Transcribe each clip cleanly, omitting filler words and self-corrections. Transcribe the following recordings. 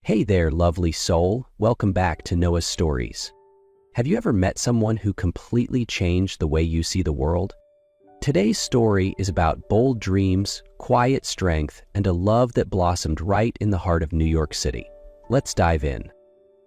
Hey there, lovely soul. Welcome back to Noah's Stories. Have you ever met someone who completely changed the way you see the world? Today's story is about bold dreams, quiet strength, and a love that blossomed right in the heart of New York City. Let's dive in.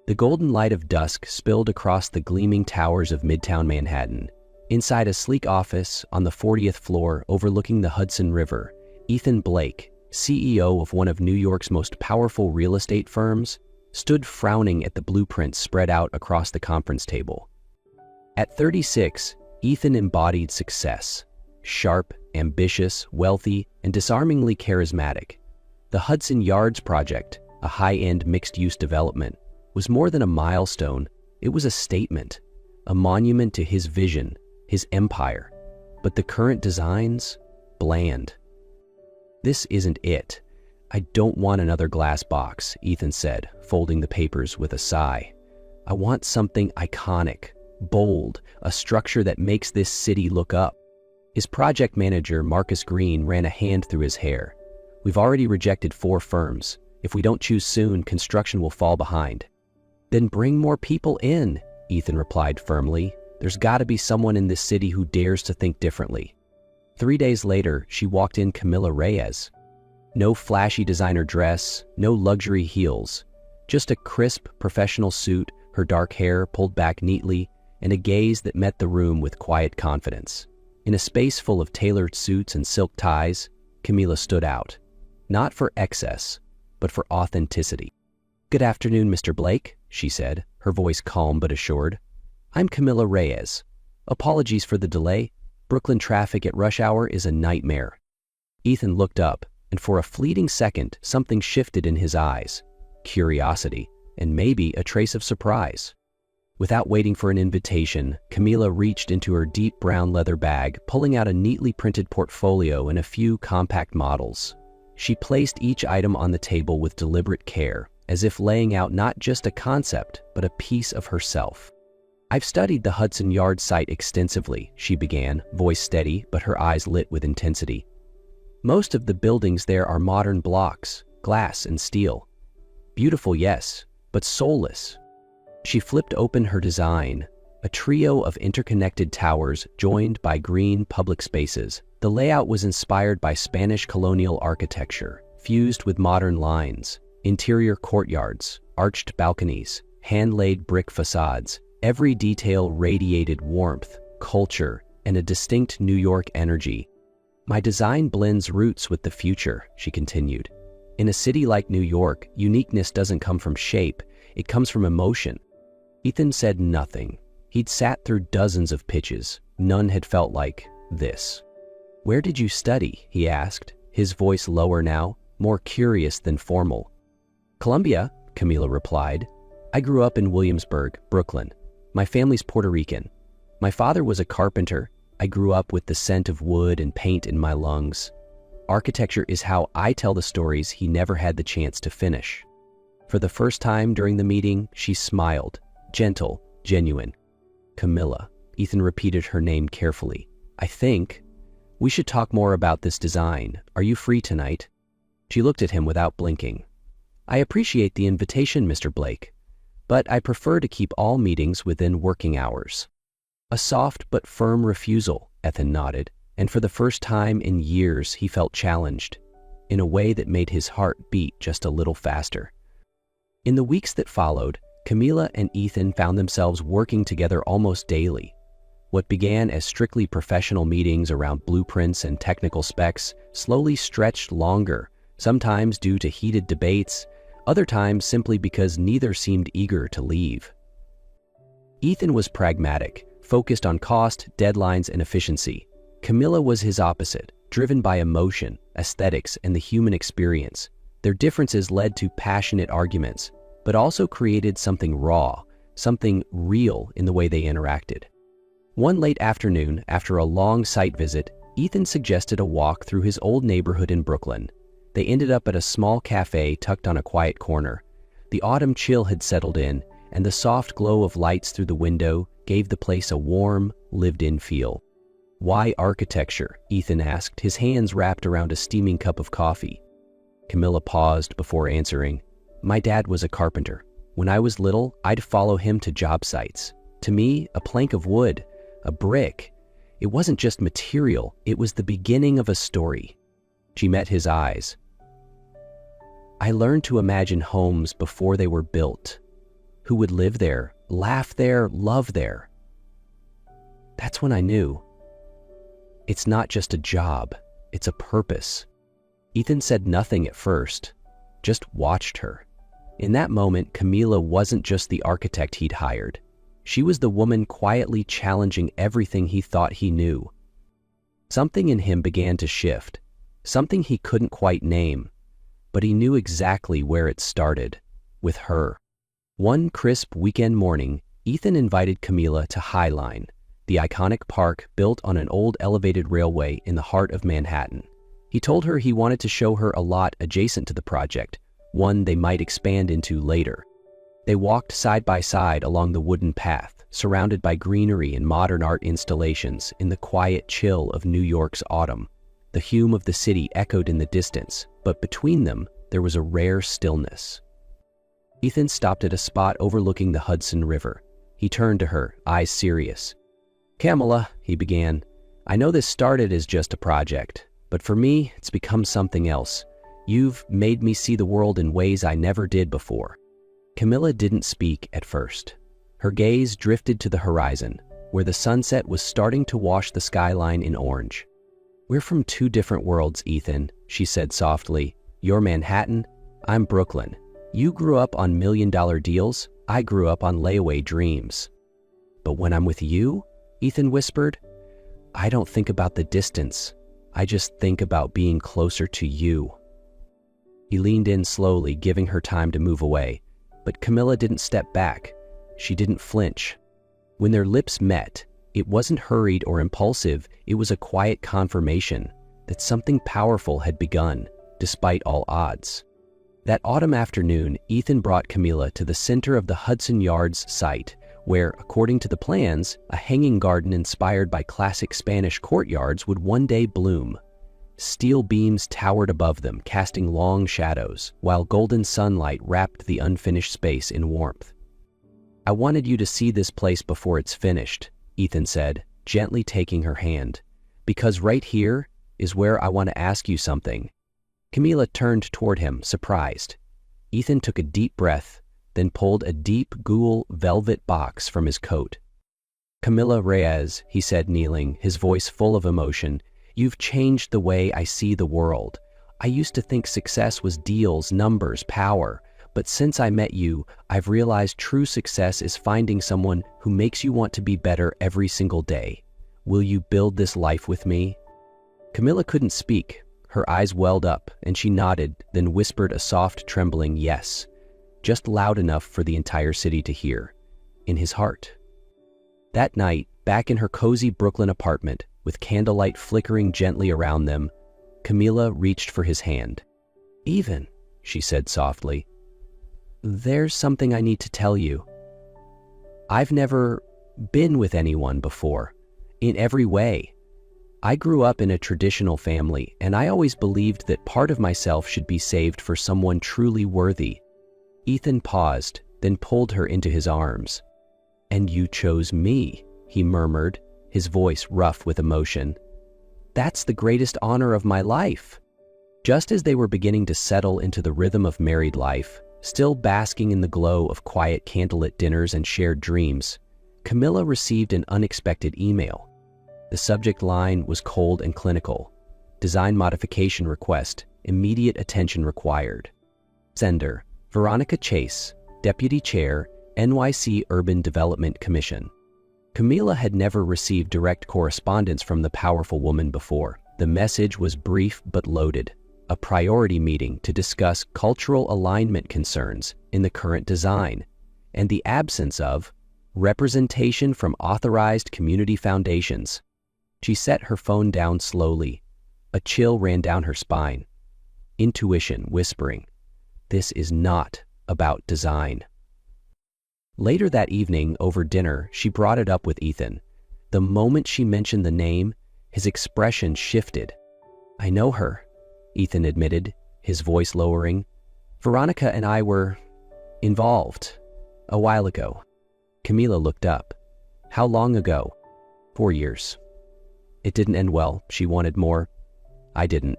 The golden light of dusk spilled across the gleaming towers of Midtown Manhattan. Inside a sleek office on the 40th floor overlooking the Hudson River, Ethan Blake, CEO of one of New York's most powerful real estate firms, stood frowning at the blueprints spread out across the conference table. At 36, Ethan embodied success. Sharp, ambitious, wealthy, and disarmingly charismatic. The Hudson Yards project, a high-end mixed-use development, was more than a milestone. It was a statement, a monument to his vision, his empire. But the current designs? Bland. This isn't it. I don't want another glass box, Ethan said, folding the papers with a sigh. I want something iconic, bold, a structure that makes this city look up. His project manager, Marcus Green, ran a hand through his hair. We've already rejected 4 firms. If we don't choose soon, construction will fall behind. Then bring more people in, Ethan replied firmly. There's got to be someone in this city who dares to think differently. 3 days later, she walked in Camilla Reyes. No flashy designer dress, no luxury heels, just a crisp professional suit, her dark hair pulled back neatly, and a gaze that met the room with quiet confidence. In a space full of tailored suits and silk ties, Camilla stood out. Not for excess, but for authenticity. Good afternoon, Mr. Blake, she said, her voice calm but assured. I'm Camilla Reyes. Apologies for the delay. Brooklyn traffic at rush hour is a nightmare. Ethan looked up, and for a fleeting second, something shifted in his eyes. Curiosity, and maybe a trace of surprise. Without waiting for an invitation, Camilla reached into her deep brown leather bag, pulling out a neatly printed portfolio and a few compact models. She placed each item on the table with deliberate care, as if laying out not just a concept, but a piece of herself. I've studied the Hudson Yards site extensively, she began, voice steady, but her eyes lit with intensity. Most of the buildings there are modern blocks, glass and steel. Beautiful, yes, but soulless. She flipped open her design, a trio of interconnected towers joined by green public spaces. The layout was inspired by Spanish colonial architecture, fused with modern lines, interior courtyards, arched balconies, hand-laid brick facades. Every detail radiated warmth, culture, and a distinct New York energy. My design blends roots with the future, she continued. In a city like New York, uniqueness doesn't come from shape, it comes from emotion. Ethan said nothing. He'd sat through dozens of pitches. None had felt like this. Where did you study? He asked, his voice lower now, more curious than formal. Columbia, Camilla replied. I grew up in Williamsburg, Brooklyn. My family's Puerto Rican. My father was a carpenter. I grew up with the scent of wood and paint in my lungs. Architecture is how I tell the stories he never had the chance to finish. For the first time during the meeting, she smiled, gentle, genuine. Camilla, Ethan repeated her name carefully. I think we should talk more about this design. Are you free tonight? She looked at him without blinking. I appreciate the invitation, Mr. Blake, but I prefer to keep all meetings within working hours. A soft but firm refusal, Ethan nodded, and for the first time in years he felt challenged, in a way that made his heart beat just a little faster. In the weeks that followed, Camilla and Ethan found themselves working together almost daily. What began as strictly professional meetings around blueprints and technical specs slowly stretched longer, sometimes due to heated debates, other times simply because neither seemed eager to leave. Ethan was pragmatic, focused on cost, deadlines, and efficiency. Camilla was his opposite, driven by emotion, aesthetics, and the human experience. Their differences led to passionate arguments, but also created something raw, something real in the way they interacted. One late afternoon, after a long site visit, Ethan suggested a walk through his old neighborhood in Brooklyn. They ended up at a small cafe tucked on a quiet corner. The autumn chill had settled in, and the soft glow of lights through the window gave the place a warm, lived-in feel. Why architecture? Ethan asked, his hands wrapped around a steaming cup of coffee. Camilla paused before answering. My dad was a carpenter. When I was little, I'd follow him to job sites. To me, a plank of wood, a brick, it wasn't just material, it was the beginning of a story. She met his eyes. I learned to imagine homes before they were built. Who would live there, laugh there, love there? That's when I knew. It's not just a job, it's a purpose. Ethan said nothing at first, just watched her. In that moment, Camila wasn't just the architect he'd hired. She was the woman quietly challenging everything he thought he knew. Something in him began to shift, something he couldn't quite name, but he knew exactly where it started, with her. One crisp weekend morning, Ethan invited Camila to Highline, the iconic park built on an old elevated railway in the heart of Manhattan. He told her he wanted to show her a lot adjacent to the project, one they might expand into later. They walked side by side along the wooden path, surrounded by greenery and modern art installations in the quiet chill of New York's autumn. The hum of the city echoed in the distance, but between them, there was a rare stillness. Ethan stopped at a spot overlooking the Hudson River. He turned to her, eyes serious. "Camila," he began, "I know this started as just a project, but for me, it's become something else. You've made me see the world in ways I never did before." Camila didn't speak at first. Her gaze drifted to the horizon, where the sunset was starting to wash the skyline in orange. "We're from two different worlds, Ethan," she said softly. "You're Manhattan, I'm Brooklyn. You grew up on million-dollar deals, I grew up on layaway dreams. But when I'm with you," Ethan whispered, "I don't think about the distance. I just think about being closer to you." He leaned in slowly, giving her time to move away. But Camila didn't step back. She didn't flinch. When their lips met, it wasn't hurried or impulsive, it was a quiet confirmation that something powerful had begun, despite all odds. That autumn afternoon, Ethan brought Camila to the center of the Hudson Yards site, where, according to the plans, a hanging garden inspired by classic Spanish courtyards would one day bloom. Steel beams towered above them, casting long shadows, while golden sunlight wrapped the unfinished space in warmth. "I wanted you to see this place before it's finished," Ethan said, gently taking her hand, "because right here is where I want to ask you something." Camila turned toward him, surprised. Ethan took a deep breath, then pulled a deep gules velvet box from his coat. "Camila Reyes," he said, kneeling, his voice full of emotion, "you've changed the way I see the world. I used to think success was deals, numbers, power, but since I met you, I've realized true success is finding someone who makes you want to be better every single day. Will you build this life with me?" Camila couldn't speak. Her eyes welled up, and she nodded, then whispered a soft, trembling yes, just loud enough for the entire city to hear, in his heart. That night, back in her cozy Brooklyn apartment, with candlelight flickering gently around them, Camila reached for his hand. "Ethan," she said softly, "there's something I need to tell you. I've never been with anyone before, in every way. I grew up in a traditional family, and I always believed that part of myself should be saved for someone truly worthy." Ethan paused, then pulled her into his arms. "And you chose me," he murmured, his voice rough with emotion. "That's the greatest honor of my life." Just as they were beginning to settle into the rhythm of married life, still basking in the glow of quiet candlelit dinners and shared dreams, Camila received an unexpected email. The subject line was cold and clinical. "Design modification request. Immediate attention required." Sender: Veronica Chase, Deputy Chair, NYC Urban Development Commission. Camila had never received direct correspondence from the powerful woman before. The message was brief but loaded. A priority meeting to discuss cultural alignment concerns in the current design, and the absence of representation from authorized community foundations. She set her phone down slowly. A chill ran down her spine. Intuition whispering, "This is not about design." Later that evening, over dinner, she brought it up with Ethan. The moment she mentioned the name, his expression shifted. "I know her," Ethan admitted, his voice lowering. Veronica and I were involved a while ago. Camila looked up. How long ago? 4 years. It didn't end well. She wanted more. I didn't.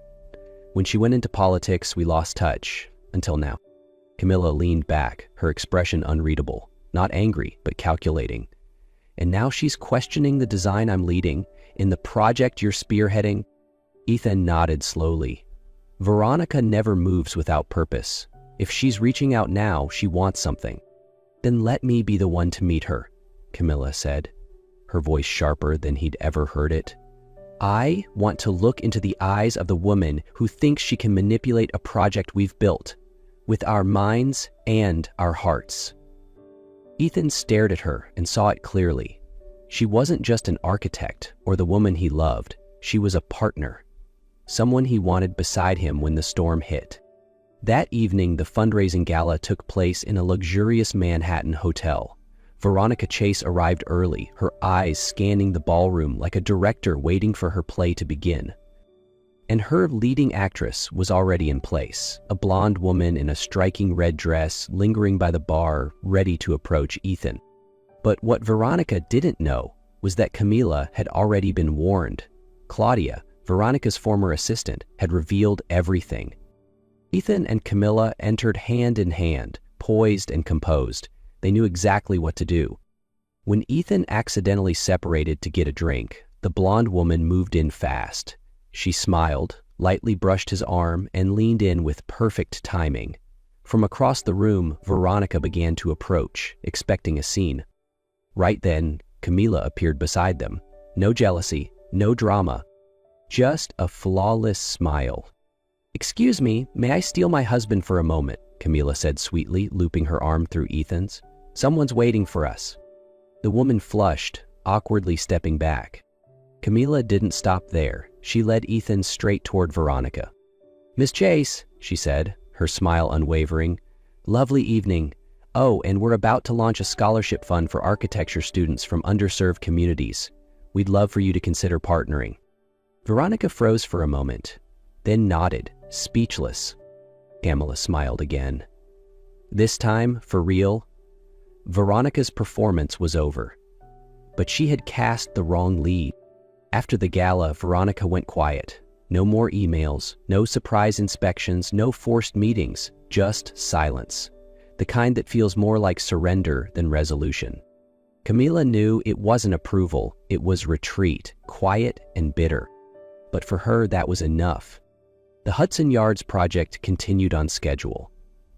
When she went into politics, we lost touch. Until now. Camila leaned back, her expression unreadable. Not angry, but calculating. And now she's questioning the design I'm leading, in the project you're spearheading? Ethan nodded slowly. Veronica never moves without purpose. If she's reaching out now, she wants something. Then let me be the one to meet her, Camila said, her voice sharper than he'd ever heard it. I want to look into the eyes of the woman who thinks she can manipulate a project we've built, with our minds and our hearts. Ethan stared at her and saw it clearly. She wasn't just an architect or the woman he loved. She was a partner, someone he wanted beside him when the storm hit. That evening, the fundraising gala took place in a luxurious Manhattan hotel. Veronica Chase arrived early, her eyes scanning the ballroom like a director waiting for her play to begin. And her leading actress was already in place, a blonde woman in a striking red dress lingering by the bar, ready to approach Ethan. But what Veronica didn't know was that Camila had already been warned. Claudia, Veronica's former assistant, had revealed everything. Ethan and Camila entered hand in hand, poised and composed. They knew exactly what to do. When Ethan accidentally separated to get a drink, the blonde woman moved in fast. She smiled, lightly brushed his arm, and leaned in with perfect timing. From across the room, Veronica began to approach, expecting a scene. Right then, Camila appeared beside them. No jealousy, no drama, just a flawless smile. "Excuse me, may I steal my husband for a moment?" Camila said sweetly, looping her arm through Ethan's. "Someone's waiting for us." The woman flushed, awkwardly stepping back. Camila didn't stop there. She led Ethan straight toward Veronica. "Miss Chase," she said, her smile unwavering. "Lovely evening. Oh, and we're about to launch a scholarship fund for architecture students from underserved communities. We'd love for you to consider partnering." Veronica froze for a moment, then nodded, speechless. Camila smiled again. This time, for real, Veronica's performance was over. But she had cast the wrong lead. After the gala, Veronica went quiet. No more emails, no surprise inspections, no forced meetings, just silence. The kind that feels more like surrender than resolution. Camila knew it wasn't approval, it was retreat, quiet and bitter. But for her, that was enough. The Hudson Yards project continued on schedule.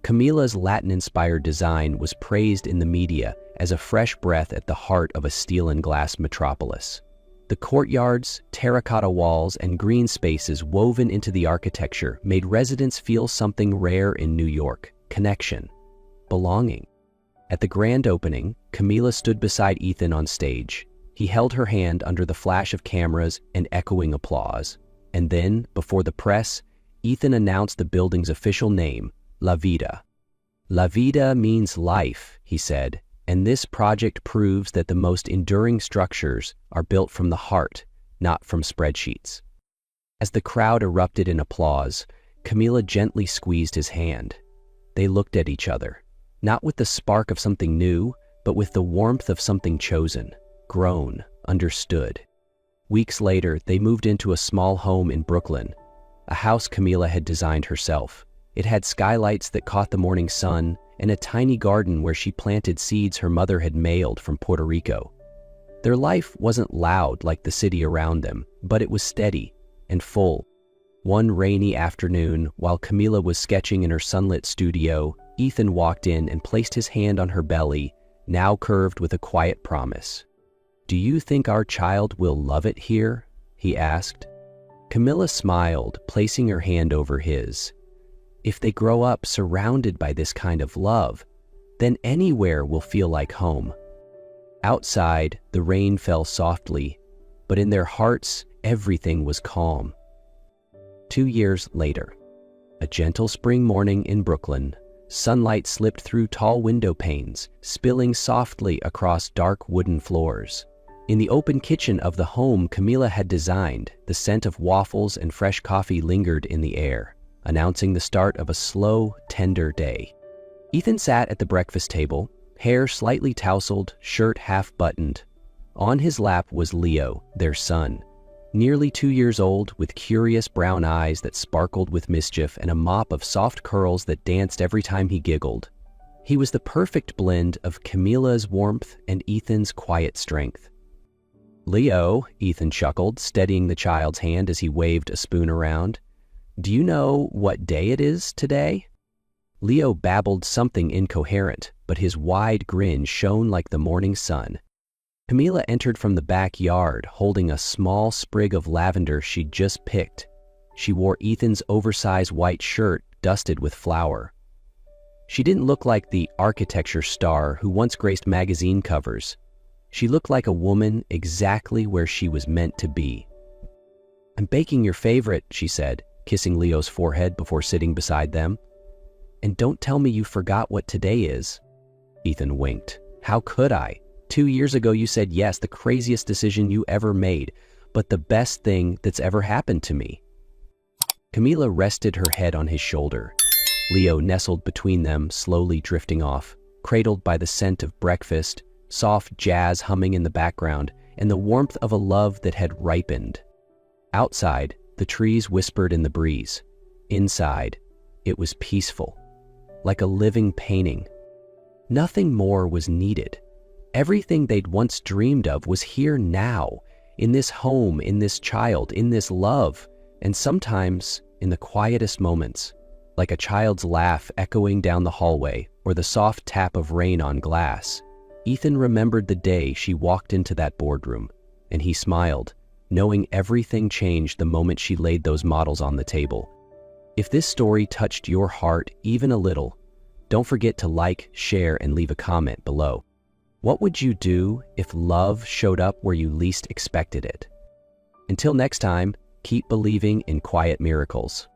Camila's Latin-inspired design was praised in the media as a fresh breath at the heart of a steel and glass metropolis. The courtyards, terracotta walls, and green spaces woven into the architecture made residents feel something rare in New York: connection, belonging. At the grand opening, Camila stood beside Ethan on stage. He held her hand under the flash of cameras and echoing applause. And then, before the press, Ethan announced the building's official name, La Vida. La Vida means life, he said, and this project proves that the most enduring structures are built from the heart, not from spreadsheets. As the crowd erupted in applause, Camila gently squeezed his hand. They looked at each other, not with the spark of something new, but with the warmth of something chosen, grown, understood. Weeks later, they moved into a small home in Brooklyn, a house Camila had designed herself. It had skylights that caught the morning sun and a tiny garden where she planted seeds her mother had mailed from Puerto Rico. Their life wasn't loud like the city around them, but it was steady and full. One rainy afternoon, while Camila was sketching in her sunlit studio, Ethan walked in and placed his hand on her belly, now curved with a quiet promise. "Do you think our child will love it here?" he asked. Camila smiled, placing her hand over his. "If they grow up surrounded by this kind of love, then anywhere will feel like home." Outside, the rain fell softly, but in their hearts, everything was calm. 2 years later, a gentle spring morning in Brooklyn, sunlight slipped through tall window panes, spilling softly across dark wooden floors. In the open kitchen of the home Camila had designed, the scent of waffles and fresh coffee lingered in the air. announcing the start of a slow, tender day. Ethan sat at the breakfast table, hair slightly tousled, shirt half-buttoned. On his lap was Leo, their son, nearly 2 years old, with curious brown eyes that sparkled with mischief and a mop of soft curls that danced every time he giggled. He was the perfect blend of Camilla's warmth and Ethan's quiet strength. "Leo," Ethan chuckled, steadying the child's hand as he waved a spoon around. "Do you know what day it is today?" Leo babbled something incoherent, but his wide grin shone like the morning sun. Camilla entered from the backyard, holding a small sprig of lavender she'd just picked. She wore Ethan's oversized white shirt, dusted with flour. She didn't look like the architecture star who once graced magazine covers. She looked like a woman exactly where she was meant to be. "I'm baking your favorite," she said, kissing Leo's forehead before sitting beside them. "And don't tell me you forgot what today is." Ethan winked. "How could I? 2 years ago you said yes, the craziest decision you ever made, but the best thing that's ever happened to me." Camilla rested her head on his shoulder. Leo nestled between them, slowly drifting off, cradled by the scent of breakfast, soft jazz humming in the background, and the warmth of a love that had ripened. Outside, the trees whispered in the breeze. Inside, it was peaceful, like a living painting. Nothing more was needed. Everything they'd once dreamed of was here now, in this home, in this child, in this love, and sometimes in the quietest moments, like a child's laugh echoing down the hallway or the soft tap of rain on glass. Ethan remembered the day she walked into that boardroom, and he smiled, knowing everything changed the moment she laid those models on the table. If this story touched your heart even a little, don't forget to like, share, and leave a comment below. What would you do if love showed up where you least expected it? Until next time, keep believing in quiet miracles.